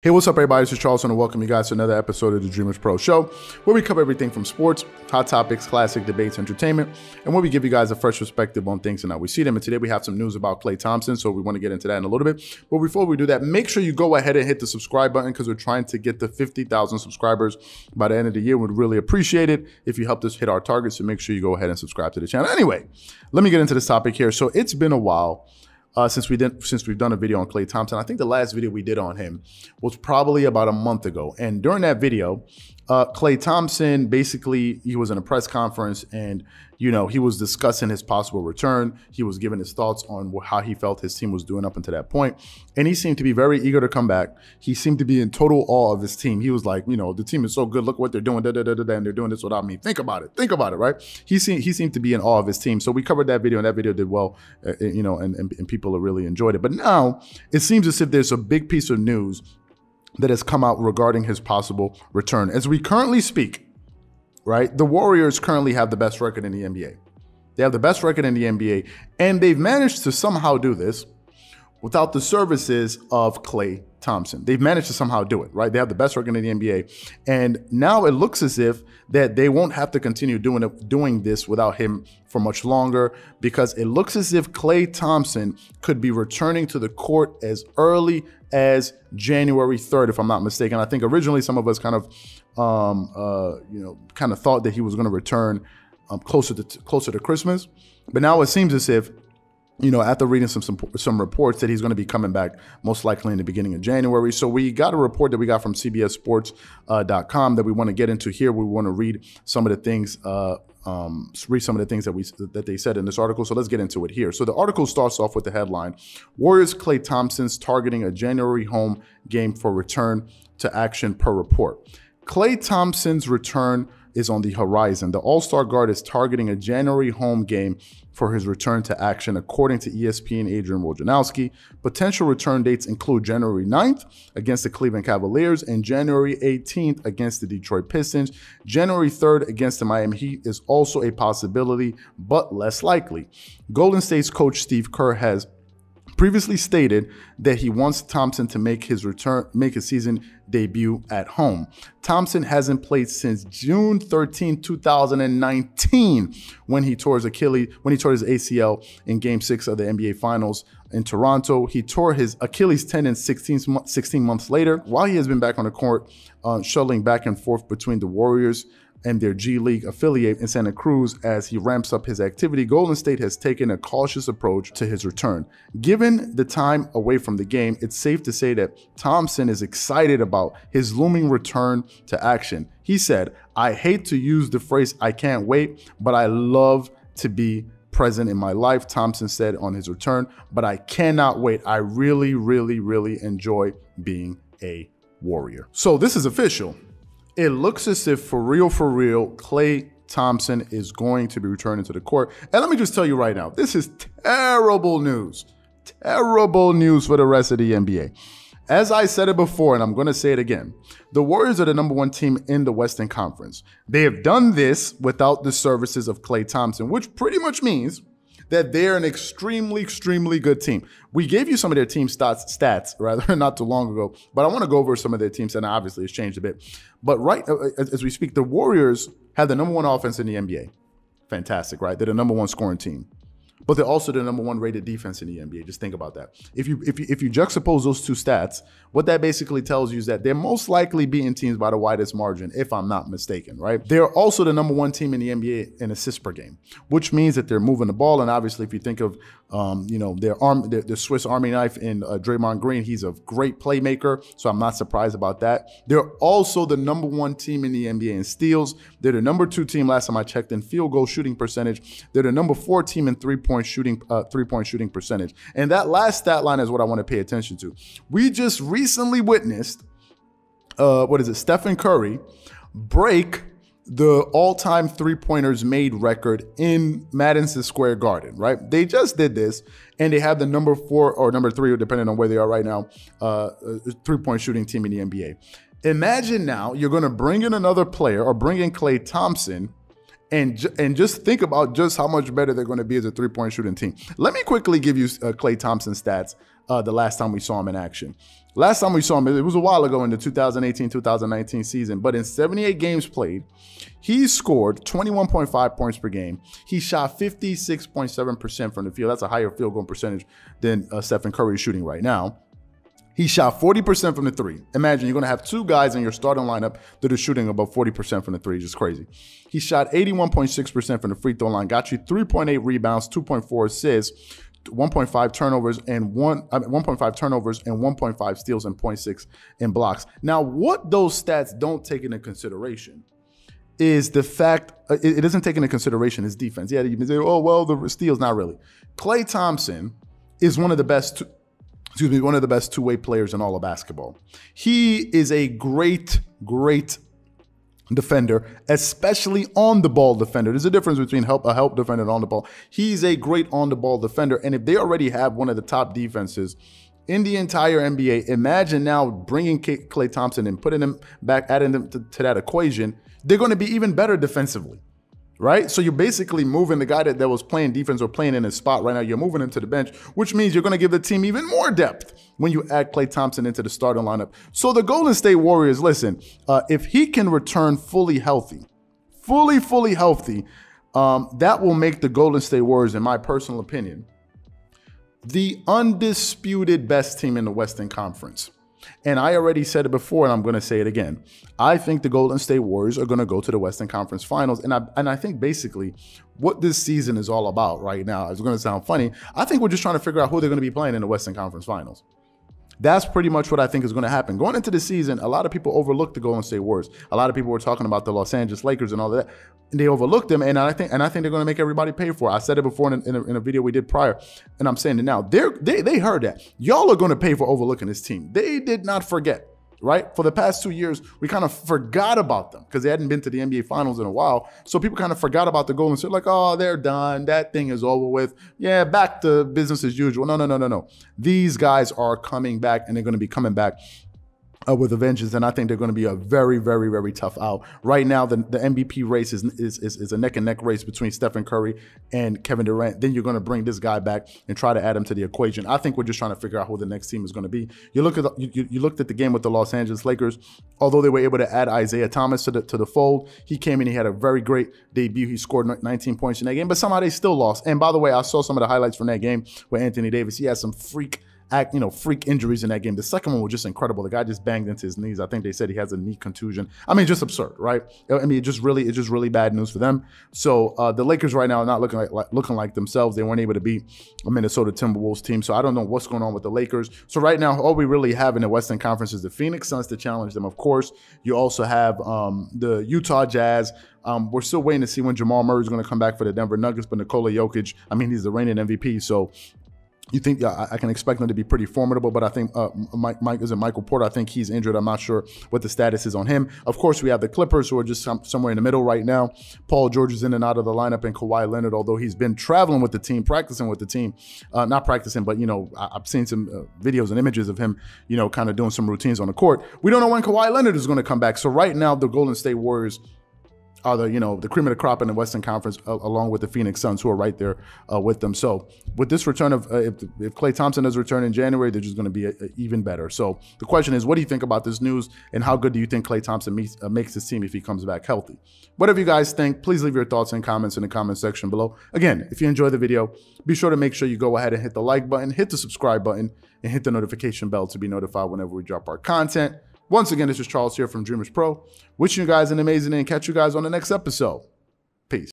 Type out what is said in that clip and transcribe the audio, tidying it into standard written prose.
Hey, what's up, everybody? This is Charleston, and welcome you guys to another episode of the Dreamerspro Show, where we cover everything from sports, hot topics, classic debates, entertainment, and where we give you guys a fresh perspective on things and how we see them. And today we have some news about Klay Thompson, so we want to get into that in a little bit. But before we do that, make sure you go ahead and hit the subscribe button because we're trying to get to 50,000 subscribers by the end of the year. We'd really appreciate it if you helped us hit our target, so make sure you go ahead and subscribe to the channel. Anyway, let me get into this topic here. So it's been a while since we've done a video on Klay Thompson. I think the last video we did on him was probably about a month ago. And during that video, Klay Thompson, basically, he was in a press conference and, you know, he was discussing his possible return. He was giving his thoughts on how he felt his team was doing up until that point. And he seemed to be very eager to come back. He seemed to be in total awe of his team. He was like, you know, the team is so good. Look what they're doing, and they're doing this without me. Think about it, right? He seemed to be in awe of his team. So we covered that video, and that video did well, you know, and people really enjoyed it. But now it seems as if there's a big piece of news that has come out regarding his possible return. As we currently speak, right, the Warriors currently have the best record in the NBA. They have the best record in the NBA, and they've managed to somehow do this without the services of Klay Thompson. They've managed to somehow do it, right? They have the best record in the NBA, and now it looks as if that they won't have to continue doing this without him for much longer, because it looks as if Klay Thompson could be returning to the court as early as January 3rd, if I'm not mistaken. I think originally some of us kind of, you know, kind of thought that he was going to return closer to Christmas, but now it seems as if, you know, after reading some reports, that he's going to be coming back most likely in the beginning of January. So we got a report that we got from CBSSports.com that we want to get into here. We want to read some of the things, that they said in this article. So let's get into it here. So the article starts off with the headline: Warriors Klay Thompson's targeting a January home game for return to action per report. Klay Thompson's return is on the horizon. The All-Star guard is targeting a January home game for his return to action, according to ESPN Adrian Wojnarowski. Potential return dates include January 9th against the Cleveland Cavaliers and January 18th against the Detroit Pistons. January 3rd against the Miami Heat is also a possibility, but less likely. Golden State's coach Steve Kerr has previously stated that he wants Thompson to make his season debut at home. Thompson hasn't played since June 13, 2019, when he tore his ACL in Game 6 of the NBA Finals in Toronto. He tore his Achilles tendon 16 months later. While he has been back on the court, shuttling back and forth between the Warriors and their G League affiliate in Santa Cruz as he ramps up his activity, Golden State has taken a cautious approach to his return. Given the time away from the game, it's safe to say that Thompson is excited about his looming return to action. He said, "I hate to use the phrase 'I can't wait,' but I love to be present in my life," Thompson said on his return. "But I cannot wait. I really, really, really enjoy being a Warrior." So this is official. It looks as if for real, Klay Thompson is going to be returning to the court. And let me just tell you right now, this is terrible news. Terrible news for the rest of the NBA. As I said it before, and I'm going to say it again, the Warriors are the #1 team in the Western Conference. They have done this without the services of Klay Thompson, which pretty much means that they're an extremely, extremely good team. We gave you some of their team stats rather not too long ago, but I want to go over some of their teams, and obviously it's changed a bit. But right as we speak, the Warriors have the #1 offense in the NBA. Fantastic, right? They're the #1 scoring team. But they're also the #1 rated defense in the NBA. Just think about that. If you juxtapose those two stats, what that basically tells you is that they're most likely beating teams by the widest margin, if I'm not mistaken, right? They're also the #1 team in the NBA in assists per game, which means that they're moving the ball. And obviously, if you think of, you know, their Swiss Army knife in Draymond Green, he's a great playmaker, so I'm not surprised about that. They're also the #1 team in the NBA in steals. They're the #2 team last time I checked in field goal shooting percentage. They're the #4 team in three-point shooting percentage. And that last stat line is what I want to pay attention to. We just recently witnessed, Stephen Curry break the all-time three-pointers made record in Madison Square Garden, right? They just did this, and they have the #4 or #3, depending on where they are right now, three-point shooting team in the NBA. Imagine now you're going to bring in another player or bring in Klay Thompson, and just think about just how much better they're going to be as a three-point shooting team. Let me quickly give you Klay Thompson stats the last time we saw him in action. Last time we saw him, it was a while ago in the 2018-2019 season, but in 78 games played, he scored 21.5 points per game. He shot 56.7% from the field. That's a higher field goal percentage than Stephen Curry is shooting right now. He shot 40% from the three. Imagine you're going to have two guys in your starting lineup that are shooting above 40% from the three. Just crazy. He shot 81.6% from the free throw line, got you 3.8 rebounds, 2.4 assists, 1.5 turnovers and 1.5 steals and 0.6 in blocks. Now, what those stats don't take into consideration is the fact it doesn't take into consideration his defense. Yeah, you can say, oh well, the steals, not really. Klay Thompson is one of the best two-way players in all of basketball. He is a great defender, especially on the ball defender. There's a difference between a help defender and on the ball. He's a great on the ball defender. And if they already have one of the top defenses in the entire NBA, imagine now bringing Klay Thompson and putting him back, adding them to that equation. They're going to be even better defensively. Right? So you're basically moving the guy that was playing defense or playing in his spot right now. You're moving him to the bench, which means you're going to give the team even more depth when you add Klay Thompson into the starting lineup. So the Golden State Warriors, listen, if he can return fully healthy, fully healthy, that will make the Golden State Warriors, in my personal opinion, the undisputed best team in the Western Conference. And I already said it before, and I'm going to say it again. I think the Golden State Warriors are going to go to the Western Conference Finals. And I think basically what this season is all about right now, it's going to sound funny, I think we're just trying to figure out who they're going to be playing in the Western Conference Finals. That's pretty much what I think is going to happen. Going into the season, a lot of people overlooked the Golden State Warriors. A lot of people were talking about the Los Angeles Lakers and all that. And they overlooked them, and I think they're going to make everybody pay for it. I said it before in a video we did prior, and I'm saying it now. They heard that. Y'all are going to pay for overlooking this team. They did not forget, right? For the past 2 years, we kind of forgot about them because they hadn't been to the NBA Finals in a while. So people kind of forgot about the Golden State, like, oh, they're done. That thing is over with. Yeah, back to business as usual. No. These guys are coming back, and they're going to be coming back with a vengeance, and I think they're going to be a very tough out. Right now, the MVP race is a neck-and-neck race between Stephen Curry and Kevin Durant. Then you're going to bring this guy back and try to add him to the equation. I think we're just trying to figure out who the next team is going to be. You looked at the game with the Los Angeles Lakers. Although they were able to add Isaiah Thomas to the fold, he came in, he had a very great debut. He scored 19 points in that game, but somehow they still lost. And by the way, I saw some of the highlights from that game with Anthony Davis. He had some freak injuries in that game. The second one was just incredible. The guy just banged into his knees. I think they said he has a knee contusion. I mean, just absurd, right? I mean, it's just really bad news for them. So the Lakers right now are not looking like themselves. They weren't able to beat a Minnesota Timberwolves team. So I don't know what's going on with the Lakers. So right now, all we really have in the Western Conference is the Phoenix Suns to challenge them. Of course, you also have the Utah Jazz. We're still waiting to see when Jamal Murray is going to come back for the Denver Nuggets, but Nikola Jokic, I mean, he's the reigning MVP. So you think, yeah, I can expect them to be pretty formidable, but I think Michael Porter, I think he's injured. I'm not sure what the status is on him. Of course, we have the Clippers, who are just somewhere in the middle right now. Paul George is in and out of the lineup, and Kawhi Leonard, although he's been traveling with the team, practicing with the team, not practicing, but, I've seen some videos and images of him, kind of doing some routines on the court. We don't know when Kawhi Leonard is going to come back. So right now, the Golden State Warriors are the cream of the crop in the Western Conference, along with the Phoenix Suns, who are right there with them. So with this return of, if Klay Thompson does return in January, they're just going to be even better. So the question is, what do you think about this news, and how good do you think Klay Thompson makes his team if he comes back healthy? Whatever you guys think, please leave your thoughts and comments in the comment section below. Again, if you enjoyed the video, be sure to make sure you go ahead and hit the like button, hit the subscribe button, and hit the notification bell to be notified whenever we drop our content. Once again, this is Charles here from Dreamerspro, wishing you guys an amazing day and catch you guys on the next episode.